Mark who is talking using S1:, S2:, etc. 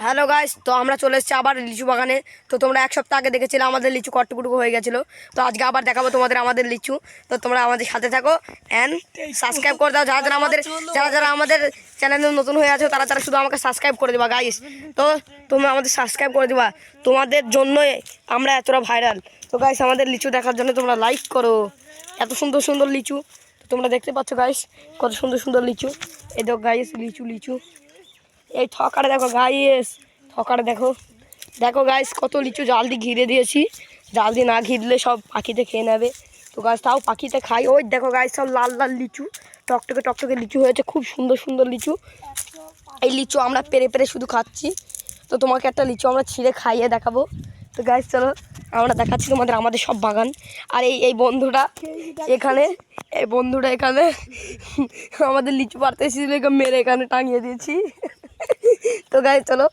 S1: Hello guys, তো আমরা চলে এসেছি আবার লিচু বাগানে। তো তোমরা এক সপ্তাহ আগে দেখেছিলে আমাদের লিচু কট্টুকুটুকু হয়ে গেছিলো। তো আজকে আবার দেখাবো তোমাদের আমাদের লিচু। তো তোমরা আমাদের সাথে থাকো অ্যান্ড সাবস্ক্রাইব করে দাও। যারা যারা আমাদের চ্যানেলে নতুন হয়ে আছে তারা শুধু আমাকে সাবস্ক্রাইব করে দেবা গাইস। তো তোমরা আমাদের সাবস্ক্রাইব করে দেবা, তোমাদের জন্যই আমরা এতটা ভাইরাল। তো গাইস, আমাদের লিচু দেখার জন্য তোমরা লাইক করো। এত সুন্দর সুন্দর লিচু তোমরা দেখতে পাচ্ছ গাইস, কত সুন্দর সুন্দর লিচু। এই দেখো গাইস, লিচু লিচু। এই ঠকারে দেখো গাইস, ঠকারে দেখো দেখো গাইস, কত লিচু জাল দিয়ে ঘিরে দিয়েছি। জাল দিয়ে না ঘিরলে সব পাখিতে খেয়ে নেবে। তো গাছ তাও পাখিতে খাই। ওই দেখো গাইস, সব লাল লাল লিচু, টকটকে টকটকে লিচু হয়েছে, খুব সুন্দর সুন্দর লিচু। এই লিচু আমরা পেরে পেরে শুধু খাচ্ছি। তো তোমাকে একটা লিচু আমরা ছিঁড়ে খাইয়ে দেখাবো। তো গাইস চলো, আমরা দেখাচ্ছি তোমাদের আমাদের সব বাগান। আর এই বন্ধুটা এখানে, আমাদের লিচু পাড়তে এসেছিল, মেরে এখানে টাঙিয়ে দিয়েছি। তো গাইস চলো।